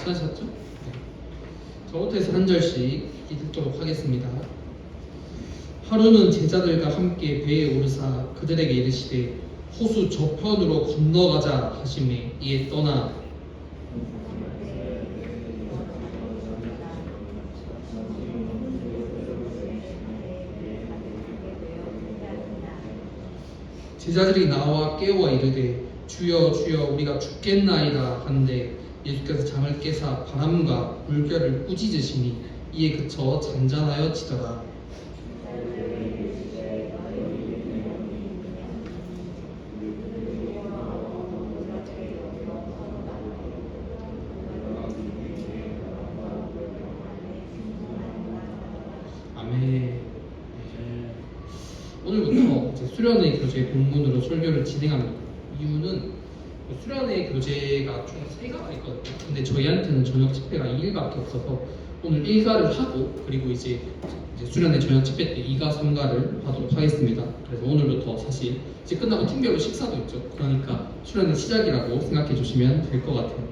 찾으셨죠? 네. 저부터 해서 한 절씩 읽도록 하겠습니다. 하루는 제자들과 함께 배에 오르사 그들에게 이르시되 호수 저편으로 건너가자 하시매 이에 떠나 제자들이 나와 깨워 이르되 주여 주여 우리가 죽겠나이다 하는데 예수께서 잠을 깨사 바람과 물결을 꾸짖으시니 이에 그쳐 잔잔하여 지더라. 아멘. 오늘부터 이제 수련회 교재 본문으로 설교를 진행합니다. 이유는 수련회 교재가 총 3가가 있거든요. 근데 저희한테는 저녁 집회가 2일밖에 없어서 오늘 1가를 하고 그리고 이제 수련회 저녁 집회 때 2가, 3가를 하도록 하겠습니다. 그래서 오늘부터 사실 이제 끝나고 팀별로 식사도 있죠. 그러니까 수련회 시작이라고 생각해 주시면 될 것 같아요.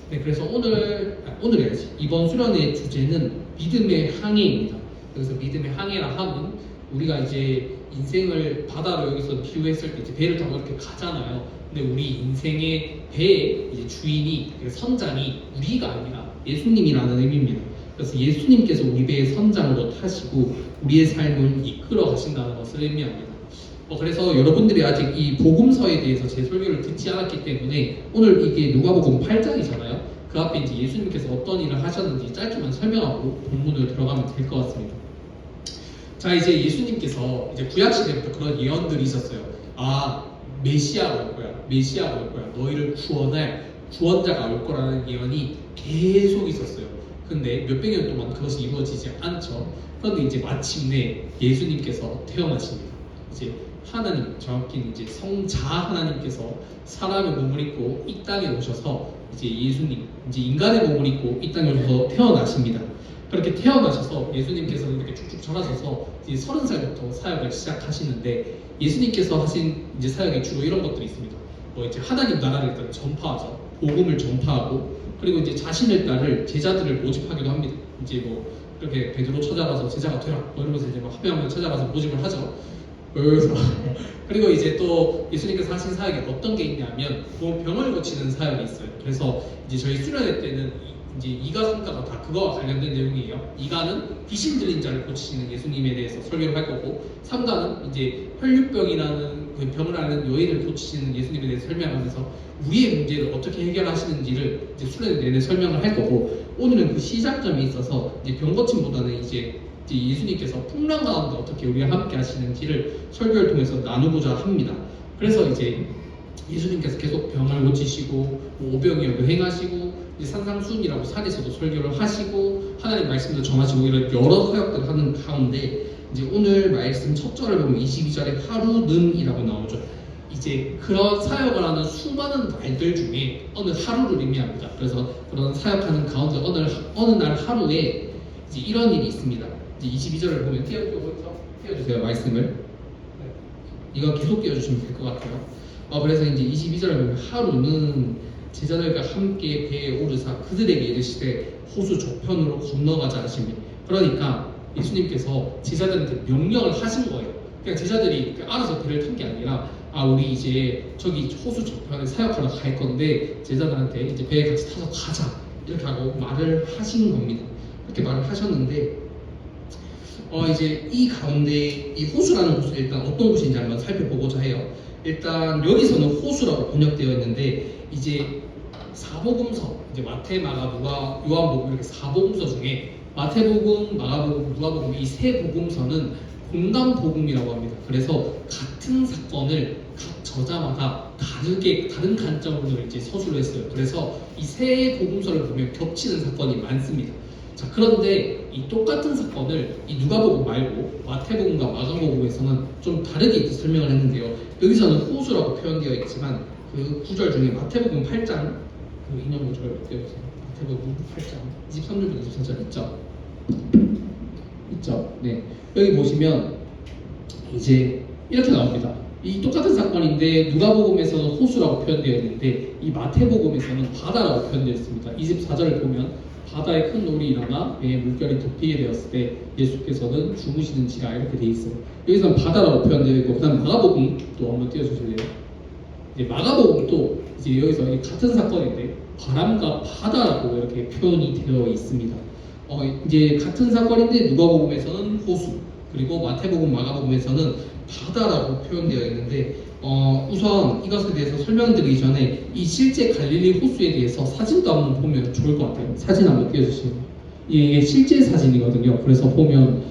네, 그래서 오늘이야지 이번 수련회의 주제는 믿음의 항해입니다. 그래서 믿음의 항해라 함은 우리가 이제 인생을 바다로 여기서 비유했을 때 이제 배를 타고 이렇게 가잖아요. 근데 우리 인생의 배의 이제 주인이 선장이 우리가 아니라 예수님이라는 의미입니다. 그래서 예수님께서 우리 배의 선장으로 타시고 우리의 삶을 이끌어 가신다는 것을 의미합니다. 그래서 여러분들이 아직 이 복음서에 대해서 제 설교를 듣지 않았기 때문에 오늘 이게 누가복음 8장이잖아요. 그 앞에 이제 예수님께서 어떤 일을 하셨는지 짧게만 설명하고 본문으로 들어가면 될 것 같습니다. 자, 이제 예수님께서 이제 구약 시대부터 그런 예언들이 있었어요. 메시아가 올 거야. 메시아가 올 거야. 너희를 구원할 구원자가 올 거라는 예언이 계속 있었어요. 근데 몇백 년 동안 그것이 이루어지지 않죠. 그런데 이제 마침내 예수님께서 태어나십니다. 이제 하나님, 정확히는 이제 성자 하나님께서 사람의 몸을 입고 이 땅에 오셔서 이제 예수님, 이제 인간의 몸을 입고 이 땅에 오셔서 태어나십니다. 그렇게 태어나셔서 예수님께서는 이렇게 쭉쭉 자라셔서 이제 30살부터 사역을 시작하시는데 예수님께서 하신 이제 사역에 주로 이런 것들이 있습니다. 이제 하나님 나라를 일단 전파하죠. 복음을 전파하고 그리고 이제 자신을 따를 제자들을 모집하기도 합니다. 이제 이렇게 베드로 찾아가서 제자가 되라 이러면서 이제 한 명 한 명 찾아가서 모집을 하죠. 그리고 이제 또 예수님께서 하신 사역에 어떤 게 있냐면 병을 고치는 사역이 있어요. 그래서 이제 저희 수련회 때는 이제 2가, 3가가 다 그거와 관련된 내용이에요. 2가는 귀신 들린 자를 고치시는 예수님에 대해서 설교를 할 거고 3가는 이제 혈류병이라는 그 병을 앓는 여인을 고치시는 예수님에 대해서 설명하면서 우리의 문제를 어떻게 해결하시는지를 이제 수련회 내내 설명을 할 거고 오늘은 그 시작점이 있어서 이제 병 고침보다는 이제 예수님께서 풍랑 가운데 어떻게 우리와 함께 하시는지를 설교를 통해서 나누고자 합니다. 그래서 이제 예수님께서 계속 병을 고치시고 오병이어도 행하시고 이제 산상수훈이라고 산에서도 설교를 하시고 하나님 말씀도 전하시고 이런 여러 사역들을 하는 가운데 이제 오늘 말씀 첫 절을 보면 22절에 하루는이라고 나오죠. 이제 그런 사역을 하는 수많은 날들 중에 어느 하루를 의미합니다. 그래서 그런 사역하는 가운데 어느 날 하루에 이제 이런 일이 있습니다. 이제 22절을 보면 띄워주세요 말씀을. 이거 계속 띄워주시면 될 것 같아요. 그래서 이제 22절을 보면 하루는 제자들과 함께 배에 오르사 그들에게 이르시되 호수 저편으로 건너가자 하십니다. 그러니까 예수님께서 제자들한테 명령을 하신 거예요. 그냥 제자들이 알아서 배를 탄 게 아니라 우리 이제 저기 호수 저편에 사역하러 갈 건데 제자들한테 이제 배에 같이 타서 가자 이렇게 하고 말을 하신 겁니다. 그렇게 말을 하셨는데 이제 이 가운데 이 호수라는 곳이 일단 어떤 곳인지 한번 살펴보고자 해요. 일단 여기서는 호수라고 번역되어 있는데 이제 사복음서 이제 마태, 마가, 누가, 요한복음 이렇게 사복음서 중에 마태복음, 마가복음, 누가복음 이 세 복음서는 공감 복음이라고 합니다. 그래서 같은 사건을 각 저자마다 다른 관점으로 이제 서술을 했어요. 그래서 이 세 복음서를 보면 겹치는 사건이 많습니다. 자, 그런데 이 똑같은 사건을 이 누가복음 말고 마태복음과 마가복음에서는 좀 다르게 설명을 했는데요. 여기서는 호수라고 표현되어 있지만 그 구절 중에 마태복음 8장 그 인용 구절 띄워주세요. 마태복음 8장 23절부터 24절 있죠? 네. 여기 보시면 이제 이렇게 나옵니다. 이 똑같은 사건인데 누가복음에서는 호수라고 표현되어 있는데 이 마태복음에서는 바다라고 표현되어 있습니다. 24절을 보면 바다에 큰 놀이 일어나 배에 물결이 덮이게 되었을 때 예수께서는 주무시는지라 이렇게 되어 있어요. 여기서는 바다라고 표현되어 있고 그다음 마가복음 또 한번 띄워주실래요? 이제 마가복음도 이제 여기서 같은 사건인데 바람과 바다라고 이렇게 표현이 되어 있습니다. 이제 같은 사건인데 누가복음에서는 호수 그리고 마태복음, 마가복음에서는 바다라고 표현되어 있는데 우선 이것에 대해서 설명드리기 전에 이 실제 갈릴리 호수에 대해서 사진도 한번 보면 좋을 것 같아요. 사진 한번 띄워주시면 이게 실제 사진이거든요. 그래서 보면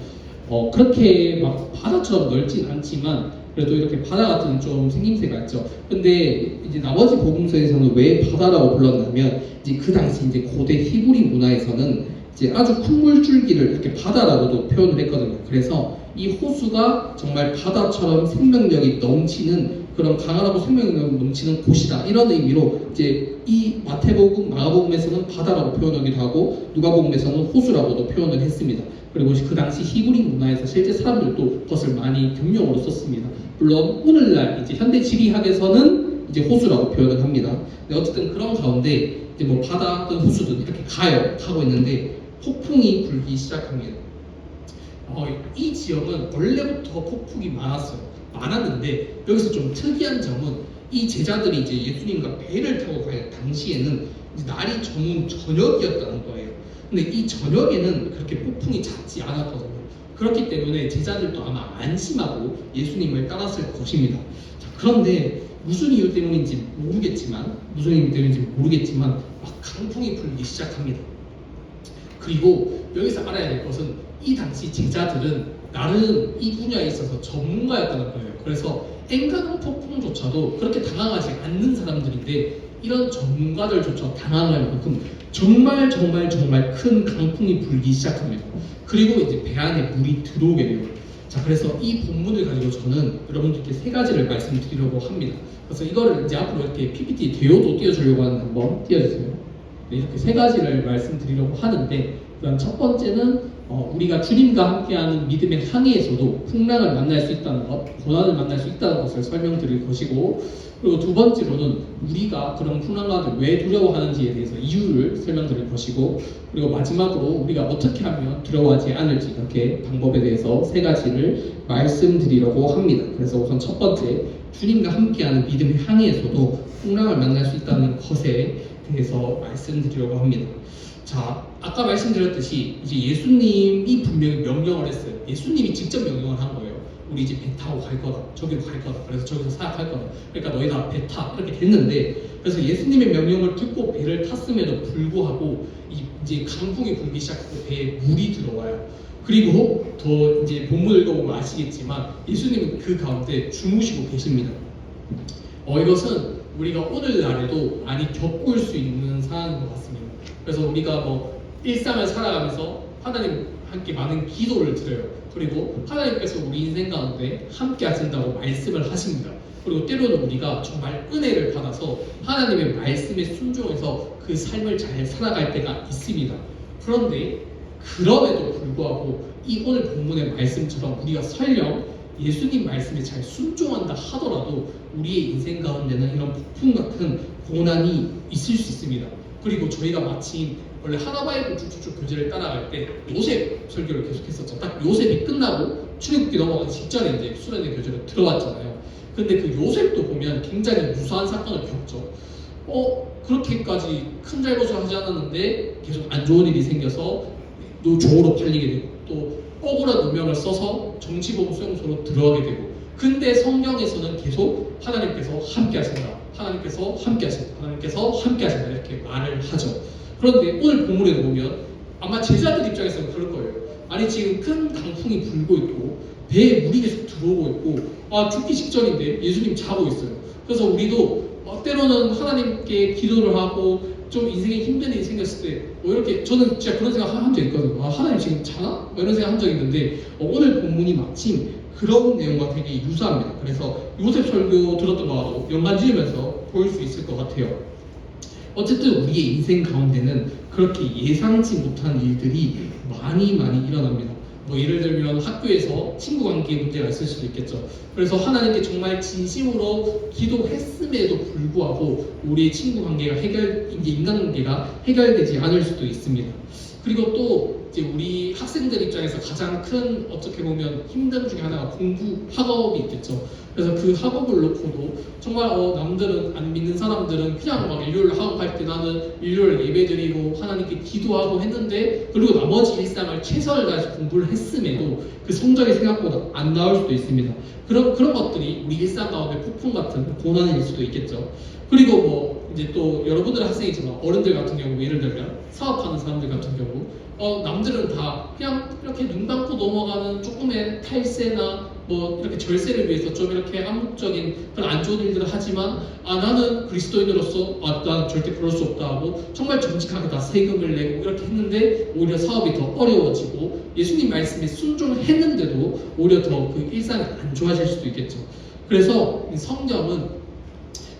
그렇게 막 바다처럼 넓진 않지만 그래도 이렇게 바다 같은 좀 생김새가 있죠. 근데 이제 나머지 복음서에서는 왜 바다라고 불렀냐면 이제 그 당시 이제 고대 히브리 문화에서는 이제 아주 큰 물줄기를 이렇게 바다라고도 표현을 했거든요. 그래서 이 호수가 정말 바다처럼 생명력이 넘치는 그런 강하고 생명력 넘치는 곳이다. 이런 의미로 이제 이 마태복음, 마가복음에서는 바다라고 표현하기도 하고 누가복음에서는 호수라고도 표현을 했습니다. 그리고 그 당시 히브리 문화에서 실제 사람들도 그것을 많이 겸용으로 썼습니다. 물론 오늘날 이제 현대 지리학에서는 이제 호수라고 표현을 합니다. 근데 어쨌든 그런 가운데 이제 뭐 바다든 호수든 이렇게 가고 있는데 폭풍이 불기 시작합니다. 이 지역은 원래부터 폭풍이 많았는데 여기서 좀 특이한 점은 이 제자들이 이제 예수님과 배를 타고 갈 당시에는 날이 저녁이었다는 거예요. 근데 이 저녁에는 그렇게 폭풍이 잦지 않았거든요. 그렇기 때문에 제자들도 아마 안심하고 예수님을 따랐을 것입니다. 자, 그런데 무슨 이유 때문인지 모르겠지만 막 강풍이 불기 시작합니다. 그리고 여기서 알아야 될 것은 이 당시 제자들은 나름 이 분야에 있어서 전문가였다는 거예요. 그래서 엔간한 폭풍조차도 그렇게 당황하지 않는 사람들인데 이런 전문가들조차 당황할 만큼 정말 큰 강풍이 불기 시작합니다. 그리고 이제 배 안에 물이 들어오게 돼요. 자, 그래서 이 본문을 가지고 저는 여러분들께 세 가지를 말씀드리려고 합니다. 그래서 이거를 이제 앞으로 이렇게 PPT 대요도 띄워주려고 하는데 한번 띄워주세요. 네, 이렇게 세 가지를 말씀드리려고 하는데 그다음 첫 번째는 우리가 주님과 함께하는 믿음의 항해에서도 풍랑을 만날 수 있다는 것, 고난을 만날 수 있다는 것을 설명드릴 것이고 그리고 두 번째로는 우리가 그런 풍랑을 왜 두려워하는지에 대해서 이유를 설명드릴 것이고 그리고 마지막으로 우리가 어떻게 하면 두려워하지 않을지 이렇게 방법에 대해서 세 가지를 말씀드리려고 합니다. 그래서 우선 첫 번째, 주님과 함께하는 믿음의 항해에서도 풍랑을 만날 수 있다는 것에 대해서 말씀드리려고 합니다. 자, 아까 말씀드렸듯이 이제 예수님이 분명히 명령을 했어요. 예수님이 직접 명령을 한 거예요. 우리 이제 배 타고 갈 거다. 저기로 갈 거다. 그래서 저기서 사역할 거다. 그러니까 너희 다 배 타. 이렇게 됐는데 그래서 예수님의 명령을 듣고 배를 탔음에도 불구하고 이제 강풍이 불기 시작하고 배에 물이 들어와요. 그리고 더 이제 본문을 읽어보면 아시겠지만 예수님은 그 가운데 주무시고 계십니다. 이것은 우리가 오늘날에도 많이 겪을 수 있는 상황인 것 같습니다. 그래서 우리가 뭐 일상을 살아가면서 하나님 함께 많은 기도를 드려요. 그리고 하나님께서 우리 인생 가운데 함께 하신다고 말씀을 하십니다. 그리고 때로는 우리가 정말 은혜를 받아서 하나님의 말씀에 순종해서 그 삶을 잘 살아갈 때가 있습니다. 그런데 그럼에도 불구하고 이 오늘 본문의 말씀처럼 우리가 설령 예수님 말씀에 잘 순종한다 하더라도 우리의 인생 가운데는 이런 폭풍 같은 고난이 있을 수 있습니다. 그리고 저희가 마침 원래 하나바이블 쭉쭉쭉 교재를 따라갈 때 요셉 설교를 계속했었죠. 딱 요셉이 끝나고 출애굽기 넘어가기 직전에 이제 수련회 교재로 들어왔잖아요. 근데 그 요셉도 보면 굉장히 무수한 사건을 겪죠. 그렇게까지 큰 잘못을 하지 않았는데 계속 안 좋은 일이 생겨서 또 종으로 팔리게 되고 또 억울한 누명을 써서 정치보험 수용소로 들어가게 되고 근데 성경에서는 계속 하나님께서 함께 하신다. 하나님께서 함께 하신다. 하나님께서 함께 하신다. 이렇게 말을 하죠. 그런데 오늘 본문에 보면 아마 제자들 입장에서는 그럴 거예요. 아니 지금 큰 강풍이 불고 있고 배에 물이 계속 들어오고 있고 죽기 직전인데 예수님 자고 있어요. 그래서 우리도 때로는 하나님께 기도를 하고 좀 인생에 힘든 일이 생겼을 때 이렇게 저는 진짜 그런 생각 한 적 있거든요. 하나님 지금 자나? 이런 생각 한 적 있는데 오늘 본문이 마침 그런 내용과 되게 유사합니다. 그래서 요셉 설교 들었던 거하고 연관 지으면서 보일 수 있을 것 같아요. 어쨌든 우리의 인생 가운데는 그렇게 예상치 못한 일들이 많이 일어납니다. 뭐 예를 들면 학교에서 친구 관계에 문제가 있을 수도 있겠죠. 그래서 하나님께 정말 진심으로 기도했음에도 불구하고 우리의 친구 관계가 이제 인간관계가 해결되지 않을 수도 있습니다. 그리고 또 이제 우리 학생들 입장에서 가장 큰 어떻게 보면 힘든 중에 하나가 공부 학업이 있겠죠. 그래서 그 학업을 놓고도 정말 남들은 안 믿는 사람들은 그냥 막 일요일 학업할 때 나는 일요일 예배드리고 하나님께 기도하고 했는데 그리고 나머지 일상을 최선을 다해서 공부를 했음에도 그 성적이 생각보다 안 나올 수도 있습니다. 그런 것들이 우리 일상 가운데 폭풍 같은 고난일 수도 있겠죠. 그리고 뭐 이제 또 여러분들 학생이지만 어른들 같은 경우 예를 들면 사업하는 사람들 같은 경우 남들은 다 그냥 이렇게 눈 감고 넘어가는 조금의 탈세나 뭐 이렇게 절세를 위해서 좀 이렇게 암묵적인 그런 안 좋은 일들을 하지만 나는 그리스도인으로서 난 절대 그럴 수 없다 하고 정말 정직하게 다 세금을 내고 이렇게 했는데 오히려 사업이 더 어려워지고 예수님 말씀에 순종했는데도 오히려 더 그 일상이 안 좋아질 수도 있겠죠. 그래서 성경은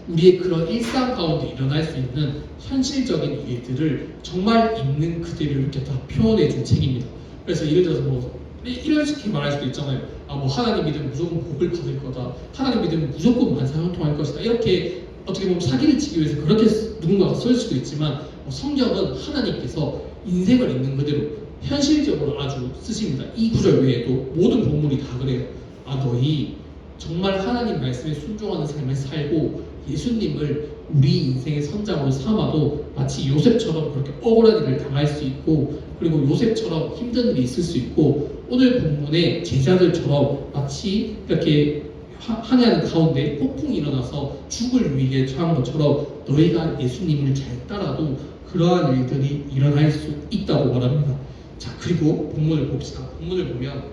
우리의 그런 일상 가운데 일어날 수 있는 현실적인 일들을 정말 있는 그대로 이렇게 다 표현해 준 책입니다. 그래서 예를 들어서 뭐 이렇게 말할 수도 있잖아요. 뭐 하나님 믿으면 무조건 복을 받을 거다. 하나님 믿으면 무조건 만사형통할 것이다. 이렇게 어떻게 보면 사기를 치기 위해서 그렇게 누군가가 쓸 수도 있지만 성경은 하나님께서 인생을 있는 그대로 현실적으로 아주 쓰십니다. 이 구절 외에도 모든 본문이 다 그래요. 너희 정말 하나님 말씀에 순종하는 삶을 살고 예수님을 우리 인생의 선장으로 삼아도 마치 요셉처럼 그렇게 억울한 일을 당할 수 있고 그리고 요셉처럼 힘든 일이 있을 수 있고 오늘 본문의 제자들처럼 마치 이렇게 항해하는 가운데 폭풍이 일어나서 죽을 위기에 처한 것처럼 너희가 예수님을 잘 따라도 그러한 일들이 일어날 수 있다고 말합니다. 자, 그리고 본문을 봅시다. 본문을 보면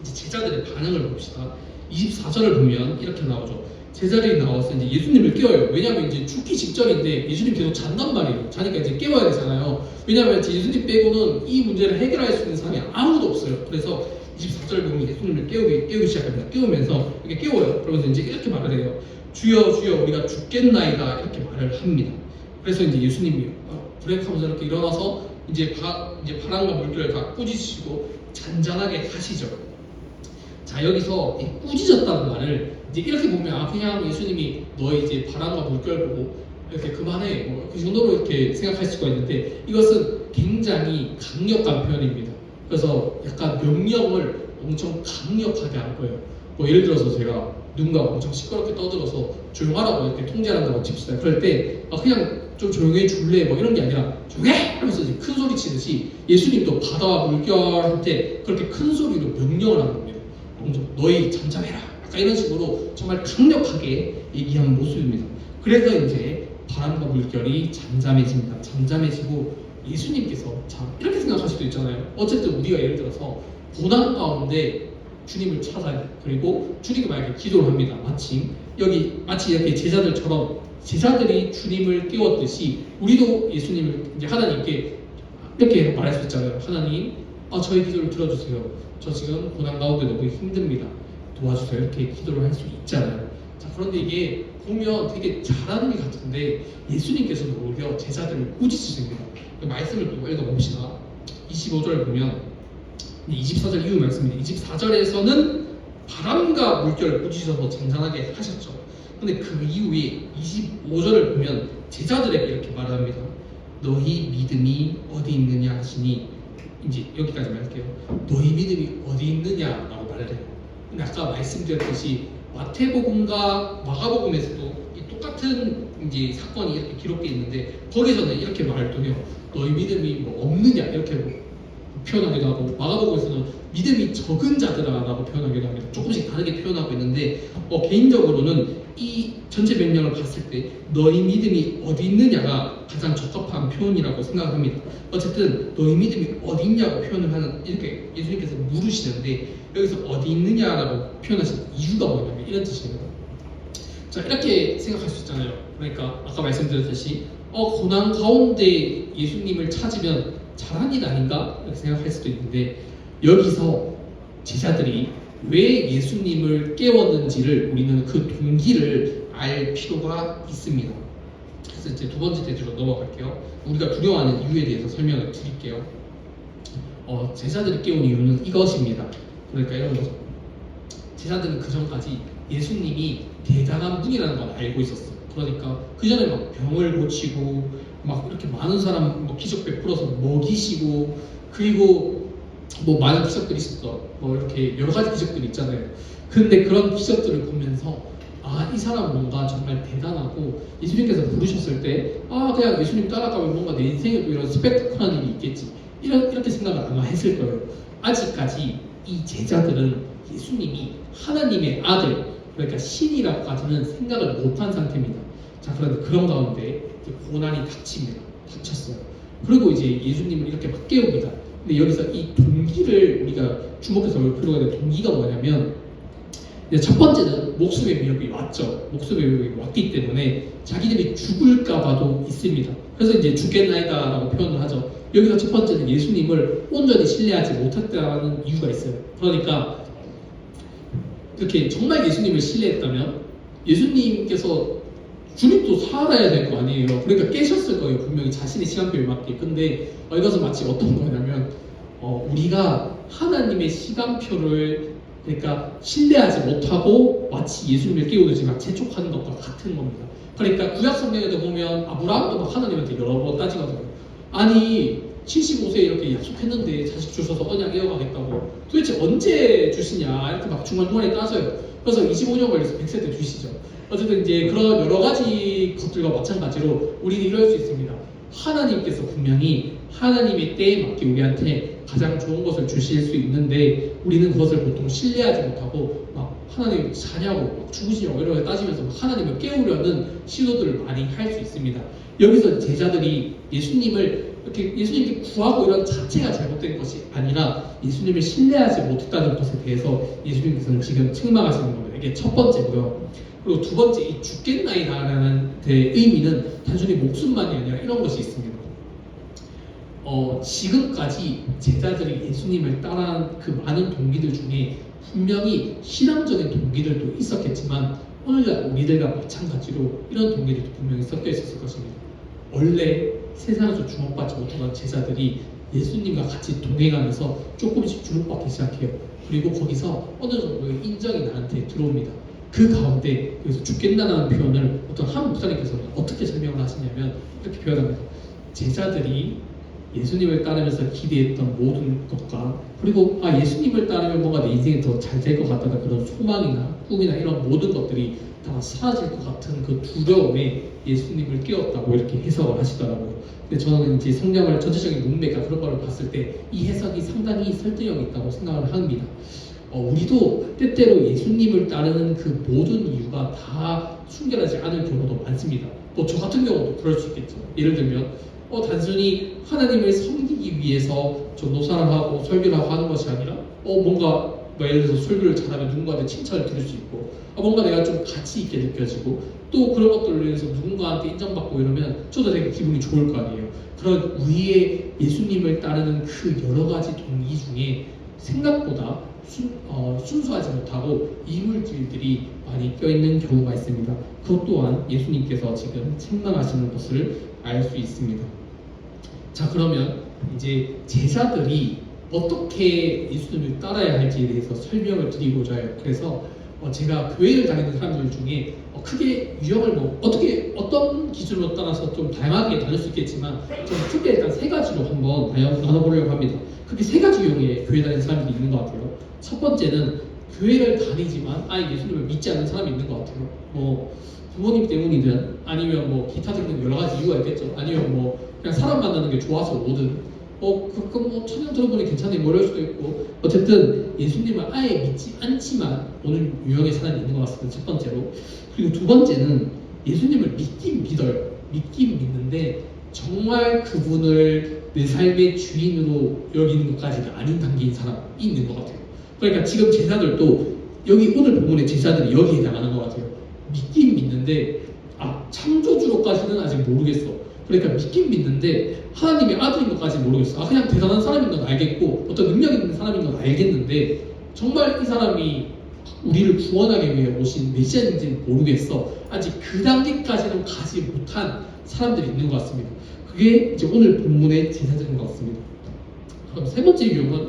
이제 제자들의 반응을 봅시다. 24절을 보면 이렇게 나오죠. 제자들이 나와서 이제 예수님을 깨워요. 왜냐하면 이제 죽기 직전인데 예수님 계속 잔단 말이에요. 자니까 이제 깨워야 되잖아요. 왜냐하면 예수님 빼고는 이 문제를 해결할 수 있는 사람이 아무도 없어요. 그래서 24절 보면 예수님을 깨우기 시작합니다. 깨우면서 이렇게 깨워요. 그러면서 이제 이렇게 말을 해요. 주여 주여 우리가 죽겠나이다 이렇게 말을 합니다. 그래서 이제 예수님이 브레이크하면서 이렇게 일어나서 이제 바람과 물결을 다 꾸짖으시고 잔잔하게 하시죠. 자, 여기서 꾸짖었다는 말을 이제 이렇게 보면 그냥 예수님이 너희 이제 바람과 물결 보고 이렇게 그만해 뭐 그 정도로 이렇게 생각할 수가 있는데 이것은 굉장히 강력한 표현입니다. 그래서 약간 명령을 엄청 강력하게 한 거예요. 뭐 예를 들어서 제가 누군가 엄청 시끄럽게 떠들어서 조용하라고 이렇게 통제를 한다고 칩시다. 그럴 때 그냥 좀 조용히 줄래 뭐 이런 게 아니라 조용해! 하면서 이제 큰 소리 치듯이 예수님도 바다와 물결한테 그렇게 큰 소리로 명령을 하는 겁니다. 너희 잠잠해라. 약간 이런 식으로 정말 강력하게 얘기한 모습입니다. 그래서 이제 바람과 물결이 잠잠해집니다. 잠잠해지고 예수님께서 이렇게 생각할 수도 있잖아요. 어쨌든 우리가 예를 들어서 고난 가운데 주님을 찾아요. 그리고 주님이 만약에 기도를 합니다. 마치 이렇게 제자들이 주님을 깨웠듯이 우리도 예수님을 이제 하나님께 이렇게 말할 수 있잖아요. 하나님, 저희 기도를 들어주세요. 저 지금 고난 가운데 너무 힘듭니다. 도와주세요. 이렇게 기도를 할 수 있잖아요. 자, 그런데 이게 보면 되게 잘하는 일 같은데 예수님께서는 오히려 제자들을 꾸짖으십니다. 그 말씀을 또 읽어봅시다. 25절 보면 24절 이후 말씀입니다. 24절에서는 바람과 물결을 꾸짖어서 잔잔하게 하셨죠. 근데 그 이후에 25절을 보면 제자들에게 이렇게 말합니다. 너희 믿음이 어디 있느냐 하시니 이제 여기까지 말할게요. 너희 믿음이 어디 있느냐라고 말을 해요. 근데 아까 말씀드렸듯이 마태복음과 마가복음에서도 이 똑같은 이제 사건이 이렇게 기록되어 있는데 거기서는 이렇게 말을 또 해요. 너희 믿음이 뭐 없느냐 이렇게 표현하기도 하고 마가복음에서는 믿음이 적은 자들아라고 표현하기도 합니다. 조금씩 다르게 표현하고 있는데 개인적으로는 이 전체 명령을 봤을 때 너희 믿음이 어디 있느냐가 가장 적합한 표현이라고 생각합니다. 어쨌든 너희 믿음이 어디 있냐고 표현을 하는 이렇게 예수님께서 물으시는데 여기서 어디 있느냐라고 표현하신 이유가 뭐냐면 이런 뜻입니다. 자, 이렇게 생각할 수 있잖아요. 그러니까 아까 말씀드렸듯이 고난 가운데 예수님을 찾으면 잘한 일 아닌가? 이렇게 생각할 수도 있는데 여기서 제자들이 왜 예수님을 깨웠는지를 우리는 그 동기를 알 필요가 있습니다. 그래서 이제 두 번째 대주로 넘어갈게요. 우리가 두려워하는 이유에 대해서 설명을 드릴게요. 제자들이 깨운 이유는 이것입니다. 그러니까 이런 거죠. 제자들은 그 전까지 예수님이 대단한 분이라는 걸 알고 있었어요. 그러니까 그 전에 막 병을 고치고 막 이렇게 많은 사람 뭐 기적 베풀어서 먹이시고 그리고 뭐 많은 기적들이 있었어. 뭐 이렇게 여러 가지 기적들이 있잖아요. 근데 그런 기적들을 보면서 이 사람은 뭔가 정말 대단하고 예수님께서 부르셨을 때 그냥 예수님 따라가면 뭔가 내 인생에도 이런 스펙타클한 일이 있겠지 이렇게 생각을 아마 했을 거예요. 아직까지 이 제자들은 예수님이 하나님의 아들 그러니까 신이라고까지는 생각을 못한 상태입니다. 자, 그런데 그런 가운데 고난이 닥쳤어요. 그리고 이제 예수님을 이렇게 막 깨웁니다. 근데 여기서 이 동기를 우리가 주목해서 볼 필요가 있는 동기가 뭐냐면 첫 번째는 목숨의 위협이 왔죠. 목숨의 위협이 왔기 때문에 자기들이 죽을까봐도 있습니다. 그래서 이제 죽겠나이다라고 표현을 하죠. 여기서 첫 번째는 예수님을 온전히 신뢰하지 못했다는 이유가 있어요. 그러니까 이렇게 정말 예수님을 신뢰했다면 예수님께서 주님도 살아야 될 거 아니에요. 그러니까 깨셨을 거예요. 분명히 자신의 시간표에 맞게. 근데 이것은 마치 어떤 거냐면 우리가 하나님의 시간표를 그러니까 신뢰하지 못하고 마치 예수님을 깨우듯이 막 재촉하는 것과 같은 겁니다. 그러니까 구약 성경에도 보면 아브라함도 막 하나님한테 여러 번 따지거든요. 아니 75세 이렇게 약속했는데 자식 주셔서 언약 이어가겠다고 도대체 언제 주시냐 이렇게 막 중간중간에 따져요. 그래서 25년 걸려서 100세 때 주시죠. 어쨌든 이제 그런 여러 가지 것들과 마찬가지로 우리는 이럴 수 있습니다. 하나님께서 분명히 하나님의 때에 맞게 우리한테 가장 좋은 것을 주실 수 있는데 우리는 그것을 보통 신뢰하지 못하고 막 하나님 자냐고 막 죽으시냐고 이렇게 따지면서 막 하나님을 깨우려는 시도들을 많이 할 수 있습니다. 여기서 제자들이 예수님을 이렇게 예수님께 구하고 이런 자체가 잘못된 것이 아니라 예수님을 신뢰하지 못했다는 것에 대해서 예수님께서는 지금 책망하시는 겁니다. 이게 첫 번째고요. 그리고 두 번째 이 죽겠나이다라는 데 의미는 단순히 목숨만이 아니라 이런 것이 있습니다. 지금까지 제자들이 예수님을 따라한 그 많은 동기들 중에 분명히 신앙적인 동기들도 있었겠지만 오늘날 우리들과 마찬가지로 이런 동기들도 분명히 섞여 있었을 것입니다. 원래 세상에서 주목받지 못하던 제자들이 예수님과 같이 동행하면서 조금씩 주목받기 시작해요. 그리고 거기서 어느 정도의 인정이 나한테 들어옵니다. 그 가운데 여기서 죽겠다는 표현을 어떤 한 목사님께서는 어떻게 설명을 하시냐면 이렇게 표현합니다. 제자들이 예수님을 따르면서 기대했던 모든 것과 그리고 예수님을 따르면 뭔가 내 인생이 더 잘 될 것 같다는 그런 소망이나 꿈이나 이런 모든 것들이 다 사라질 것 같은 그 두려움에 예수님을 깨웠다고 이렇게 해석을 하시더라고요. 근데 저는 이제 성경을 전체적인 문맥과 그런 걸 봤을 때 이 해석이 상당히 설득력이 있다고 생각을 합니다. 우리도 때때로 예수님을 따르는 그 모든 이유가 다 순결하지 않을 경우도 많습니다. 또 저 같은 경우도 그럴 수 있겠죠. 예를 들면 단순히 하나님을 섬기기 위해서 전도사를 하고 설교를 하고 하는 것이 아니라 뭔가 예를 들어서 설교를 잘하면 누군가한테 칭찬을 들을 수 있고 뭔가 내가 좀 가치 있게 느껴지고 또 그런 것들로 인해서 누군가한테 인정받고 이러면 저도 되게 기분이 좋을 거 아니에요. 그런 우리의 예수님을 따르는 그 여러 가지 동기 중에 생각보다 순수하지 못하고 이물질들이 많이 껴있는 경우가 있습니다. 그것 또한 예수님께서 지금 책망하시는 것을 알 수 있습니다. 자, 그러면 이제 제자들이 어떻게 예수님을 따라야 할지에 대해서 설명을 드리고자 해요. 그래서 제가 교회를 다니는 사람들 중에 크게 유형을 어떤 기준으로 따라서 좀 다양하게 다를 수 있겠지만 저는 크게 일단 세 가지로 한번 나눠보려고 합니다. 크게 세 가지 유형의 교회 다니는 사람들이 있는 것 같아요. 첫 번째는 교회를 다니지만 아예 예수님을 믿지 않는 사람이 있는 것 같아요. 부모님 때문이든 아니면 기타 등등 여러 가지 이유가 있겠죠. 아니면 그냥 사람 만나는 게 좋아서 오든 가끔 찬양 들어보니 괜찮네 이럴 수도 있고 어쨌든 예수님을 아예 믿지 않지만 오는 유형의 사람이 있는 것 같습니다. 첫 번째로. 그리고 두 번째는 예수님을 믿긴 믿어요. 믿긴 믿는데 정말 그분을 내 삶의 주인으로 여기는 것까지가 아닌 단계인 사람이 있는 것 같아요. 그러니까 지금 제자들도 여기 오늘 본문의 제자들이 여기에 해당하는 것 같아요. 믿긴 믿는데 창조주로까지는 아직 모르겠어. 그러니까 믿긴 믿는데 하나님의 아들인 것까지 모르겠어. 그냥 대단한 사람인 건 알겠고 어떤 능력 있는 사람인 건 알겠는데 정말 이 사람이 우리를 구원하기 위해 오신 메시아인지는 모르겠어. 아직 그 단계까지는 가지 못한 사람들이 있는 것 같습니다. 그게 이제 오늘 본문의 제자들인 것 같습니다. 그럼 세 번째 유형은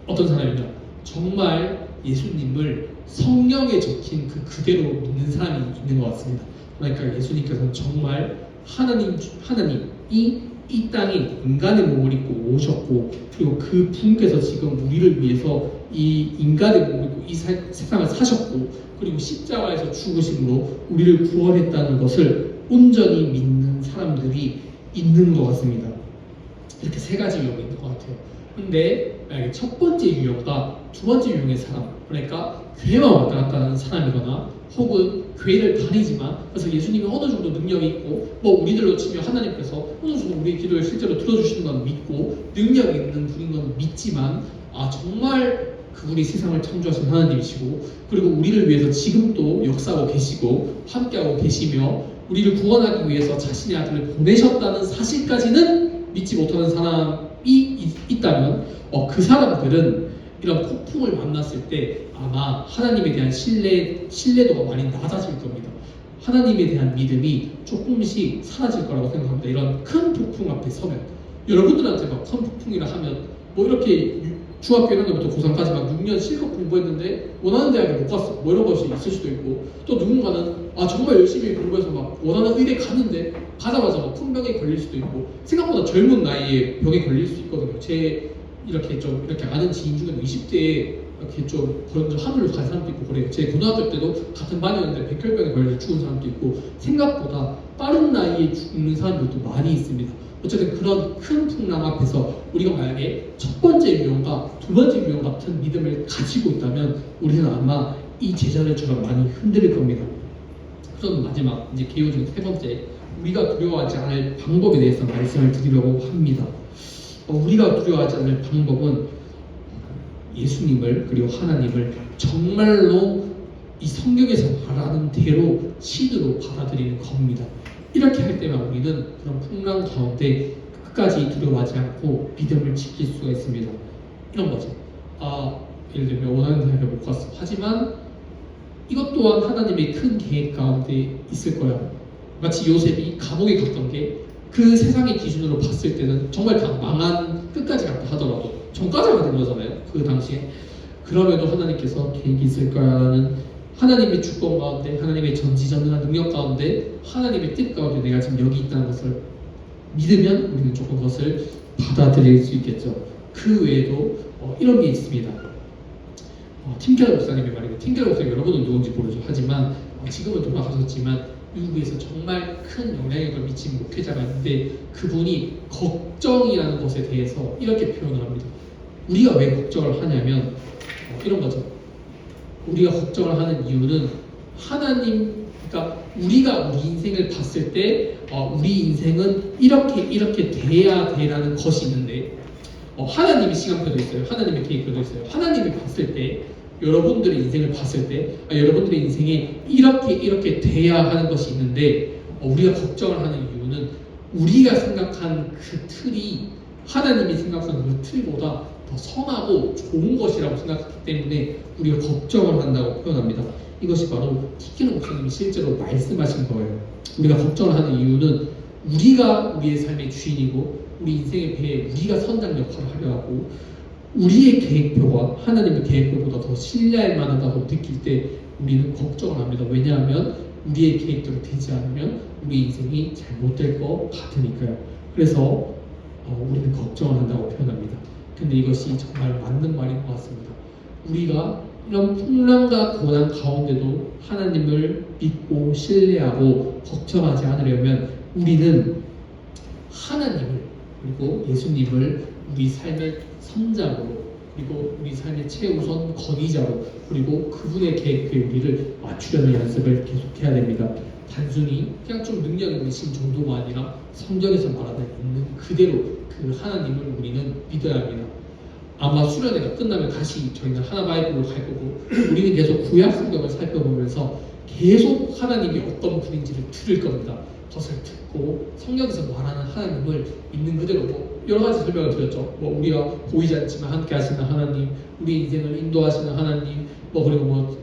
어떤 사람이냐? 정말 예수님을 성경에 적힌 그 그대로 믿는 사람이 있는 것 같습니다. 그러니까 예수님께서는 정말 하나님이 이 땅에 인간의 몸을 입고 오셨고, 그리고 그 분께서 지금 우리를 위해서 이 인간의 몸을 입고 이 세상을 사셨고, 그리고 십자가에서 죽으심으로 우리를 구원했다는 것을 온전히 믿는 사람들이 있는 것 같습니다. 이렇게 세 가지 유형이 있는 것 같아요. 근데 만약에 첫 번째 유형과 두 번째 유형의 사람, 그러니까 교회만 왔다 갔다 하는 사람이거나 혹은 교회를 다니지만 그래서 예수님이 어느 정도 능력이 있고 뭐 우리들로 치면 하나님께서 어느 정도 우리의 기도를 실제로 들어주시는 건 믿고 능력이 있는 분인 건 믿지만 정말 그분이 세상을 창조하신 하나님이시고 그리고 우리를 위해서 지금도 역사하고 계시고 함께하고 계시며 우리를 구원하기 위해서 자신의 아들을 보내셨다는 사실까지는 믿지 못하는 사람이 있다면 그 사람들은 이런 폭풍을 만났을 때 아마 하나님에 대한 신뢰도가 많이 낮아질 겁니다. 하나님에 대한 믿음이 조금씩 사라질 거라고 생각합니다. 이런 큰 폭풍 앞에 서면 여러분들한테 막 큰 폭풍이라 하면 뭐 이렇게 중학교 1학년부터 고3까지 막 6년 실컷 공부했는데 원하는 대학에 못 갔어 뭐 이런 것이 있을 수도 있고 또 누군가는 정말 열심히 공부해서 막 원하는 의대 갔는데 가자마자 막 큰 병에 걸릴 수도 있고 생각보다 젊은 나이에 병에 걸릴 수 있거든요. 이렇게 아는 지인 중에는 20대에 이렇게 좀 먼저 하늘로 간 사람도 있고 그래요. 제 고등학교 때도 같은 반이었는데 백혈병에 걸려서 죽은 사람도 있고 생각보다 빠른 나이에 죽는 사람들도 많이 있습니다. 어쨌든 그런 큰 풍랑 앞에서 우리가 만약에 첫 번째 유형과 두 번째 유형 같은 믿음을 가지고 있다면 우리는 아마 이 제자들처럼 많이 흔들릴 겁니다. 그럼 마지막 이제 개요 중 세 번째 우리가 두려워하지 않을 방법에 대해서 말씀을 드리려고 합니다. 우리가 두려워하지 않을 방법은 예수님을 그리고 하나님을 정말로 이 성경에서 말하는 대로 신으로 받아들이는 겁니다. 이렇게 할 때만 우리는 그런 풍랑 가운데 끝까지 두려워하지 않고 믿음을 지킬 수가 있습니다. 이런 거죠. 예를 들면 원하는 대학에 못 갔어. 하지만 이것 또한 하나님의 큰 계획 가운데 있을 거야. 마치 요셉이 감옥에 갔던 게 그 세상의 기준으로 봤을 때는 정말 다 망한 끝까지 갔다 하더라도 전과자가 된 거잖아요. 그 당시에. 그럼에도 하나님께서 계획이 있을 거라는 하나님의 주권 가운데 하나님의 전지전능한 능력 가운데 하나님의 뜻 가운데 내가 지금 여기 있다는 것을 믿으면 우리는 조금 그것을 받아들일 수 있겠죠. 그 외에도 이런 게 있습니다. 팀켈러 목사님의 말이에요. 팀켈러 목사님 여러분은 누군지 모르죠. 하지만 지금은 돌아가셨지만 미국에서 정말 큰 영향력을 미친 목회자가 있는데 그분이 걱정이라는 것에 대해서 이렇게 표현을 합니다. 우리가 왜 걱정을 하냐면 이런 거죠. 우리가 걱정을 하는 이유는 하나님, 그러니까 우리가 우리 인생을 봤을 때 우리 인생은 이렇게 돼야 돼라는 것이 있는데 하나님의 시간표도 있어요. 하나님의 계획표도 있어요. 하나님이 봤을 때 여러분들의 인생을 봤을 때 여러분들의 인생에 이렇게 돼야 하는 것이 있는데 우리가 걱정을 하는 이유는 우리가 생각한 그 틀이 하나님이 생각한 그 틀보다 더 선하고 좋은 것이라고 생각하기 때문에 우리가 걱정을 한다고 표현합니다. 이것이 바로 티키노 목사님이 실제로 말씀하신 거예요. 우리가 걱정을 하는 이유는 우리가 우리의 삶의 주인이고 우리 인생의 배에 우리가 선장 역할을 하려 하고 우리의 계획표가 하나님의 계획표보다 더 신뢰할 만하다고 느낄 때 우리는 걱정을 합니다. 왜냐하면 우리의 계획대로 되지 않으면 우리 인생이 잘못될 것 같으니까요. 그래서 우리는 걱정을 한다고 표현합니다. 근데 이것이 정말 맞는 말인 것 같습니다. 우리가 이런 풍랑과 고난 가운데도 하나님을 믿고 신뢰하고 걱정하지 않으려면 우리는 하나님을 그리고 예수님을 우리 삶의 선장으로 그리고 우리 삶의 최우선 건의자로 그리고 그분의 계획에 우리를 맞추려는 연습을 계속해야 됩니다. 단순히 그냥 좀 능력 있으신 정도가 아니라 성경에서 말하는 있는 그대로 그 하나님을 우리는 믿어야 합니다. 아마 수련회가 끝나면 다시 저희는 하나 바이블로 갈 거고 우리는 계속 구약 성경을 살펴보면서 계속 하나님이 어떤 분인지를 들을 겁니다. 그것을 듣고 성경에서 말하는 하나님을 있는 그대로 여러 가지 설명을 드렸죠. 우리가 보이지 않지만 함께 하시는 하나님, 우리 인생을 인도하시는 하나님, 그리고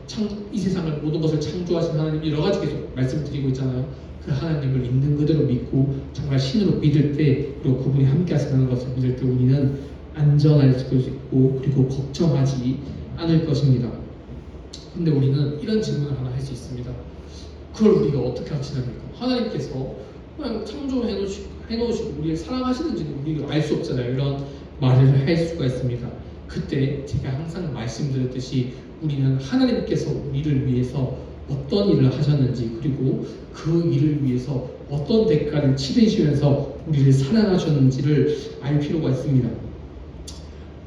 이 세상을 모든 것을 창조하신 하나님 여러 가지 계속 말씀드리고 있잖아요. 그 하나님을 있는 그대로 믿고 정말 신으로 믿을 때 그리고 그분이 함께 하시는 것을 믿을 때 우리는 안전할 수 있고 그리고 걱정하지 않을 것입니다. 근데 우리는 이런 질문을 하나 할 수 있습니다. 그걸 우리가 어떻게 확신합니까? 하나님께서 그냥 해놓으시고 우리를 사랑하시는지는 우리가 알 수 없잖아요. 이런 말을 할 수가 있습니다. 그때 제가 항상 말씀드렸듯이 우리는 하나님께서 우리를 위해서 어떤 일을 하셨는지 그리고 그 일을 위해서 어떤 대가를 치르시면서 우리를 사랑하셨는지를 알 필요가 있습니다.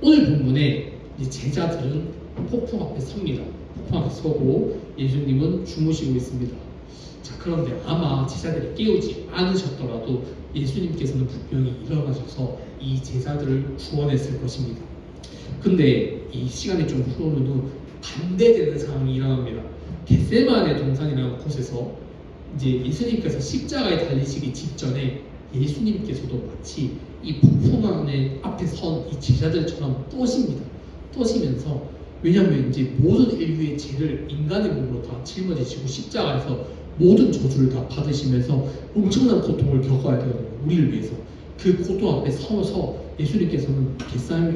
오늘 본문에 제자들은 폭풍 앞에 섭니다. 폭풍 앞에 서고 예수님은 주무시고 있습니다. 자, 그런데 아마 제자들이 깨우지 않으셨더라도 예수님께서는 분명히 일어나셔서 이 제자들을 구원했을 것입니다. 근데 이 시간이 좀 흐른 후 반대되는 상황이 일어납니다. 겟세마네 동산이라는 곳에서 이제 예수님께서 십자가에 달리시기 직전에 예수님께서도 마치 이 폭풍 앞에 선 이 제자들처럼 떠십니다. 떠시면서 왜냐하면 이제 모든 인류의 죄를 인간의 몸으로 다 짊어지시고 십자가에서 모든 저주를 다 받으시면서 엄청난 고통을 겪어야 되거든요. 우리를 위해서. 그 고통 앞에 서서 예수님께서는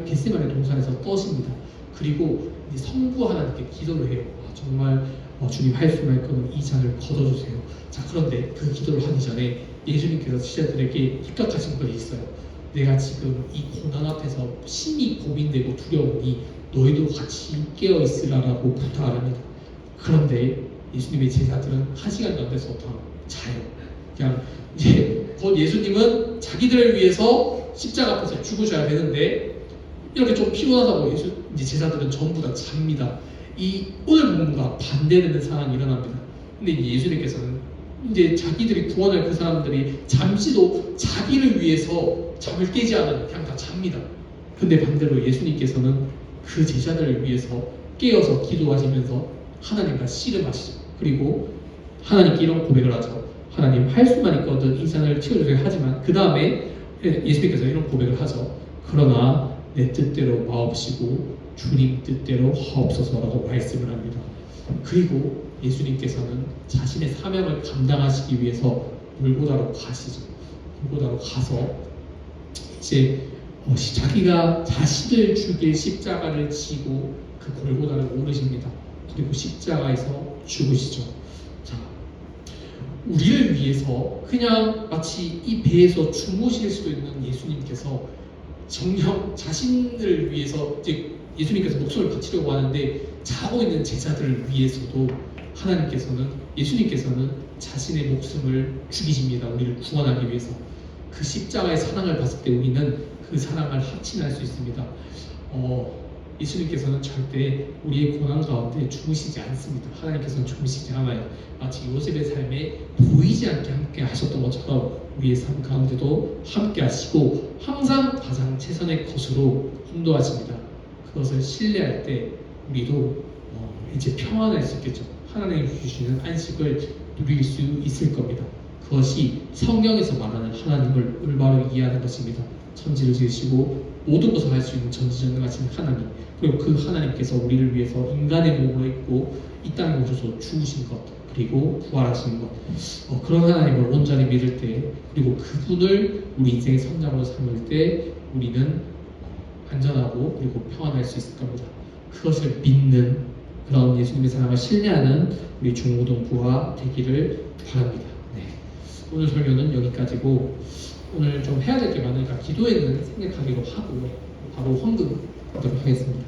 겟세마네 동산에서 떠십니다. 그리고 이제 성부 하나님께 기도를 해요. 정말 주님 할 수 없는 거는 이 잔을 걷어주세요. 자, 그런데 그 기도를 하기 전에 예수님께서 제자들에게 입각하신 것이 있어요. 내가 지금 이 고난 앞에서 심히 고민되고 두려우니 너희도 같이 깨어있으라라고 부탁을 합니다. 그런데 예수님의 제자들은 한 시간도 안 돼서 다 자요. 그냥 이제 곧 예수님은 자기들을 위해서 십자가 앞에서 죽으셔야 되는데 이렇게 좀 피곤하다고 이제 제자들은 전부 다 잡니다. 이 오늘 본문과 반대되는 상황이 일어납니다. 근데 이제 예수님께서는 이제 자기들이 구원할 그 사람들이 잠시도 자기를 위해서 잠을 깨지 않으면 그냥 다 잡니다. 근데 반대로 예수님께서는 그 제자들을 위해서 깨어서 기도하시면서 하나님과 씨름하시죠. 그리고 하나님께 이런 고백을 하죠. 하나님 할 수만 있거든 이 잔을 치워주세요 하지만 그 다음에 예수님께서 이런 고백을 하죠. 그러나 내 뜻대로 마옵시고 주님 뜻대로 하옵소서라고 말씀을 합니다. 그리고 예수님께서는 자신의 사명을 감당하시기 위해서 골고다로 가시죠. 골고다로 가서 이제 자기가 자신을 죽일 십자가를 지고 그 골고다를 오르십니다. 그리고 십자가에서 죽으시죠. 자, 우리를 위해서 그냥 마치 이 배에서 주무실 수도 있는 예수님께서 정녕 자신을 위해서 이제 예수님께서 목숨을 바치려고 하는데 자고 있는 제자들을 위해서도 예수님께서는 자신의 목숨을 죽이십니다. 우리를 구원하기 위해서. 그 십자가의 사랑을 봤을 때 우리는 그 사랑을 확신할 수 있습니다. 예수님께서는 절대 우리의 고난 가운데 주무시지 않습니다. 하나님께서는 주무시지 않아요. 마치 요셉의 삶에 보이지 않게 함께 하셨던 것처럼 우리의 삶 가운데도 함께 하시고 항상 가장 최선의 것으로 인도하십니다. 그것을 신뢰할 때 우리도 이제 평안할 수 있겠죠. 하나님이 주시는 안식을 누릴 수 있을 겁니다. 그것이 성경에서 말하는 하나님을 올바로 이해하는 것입니다. 천지를 지으시고 모든 것을 할 수 있는 전지전능하신 하나님, 그리고 그 하나님께서 우리를 위해서 인간의 몸으로 입고 이 땅에 오셔서 죽으신 것, 그리고 부활하신 것, 그런 하나님을 온전히 믿을 때, 그리고 그분을 우리 인생의 성장으로 삼을 때 우리는 안전하고 그리고 평안할 수 있을 겁니다. 그것을 믿는 그런 예수님의 사랑을 신뢰하는 우리 중고등 부하 되기를 바랍니다. 네. 오늘 설교는 여기까지고, 오늘 좀 해야 될 게 많으니까 기도에는 생략하기로 하고 바로 헌금하도록 하겠습니다.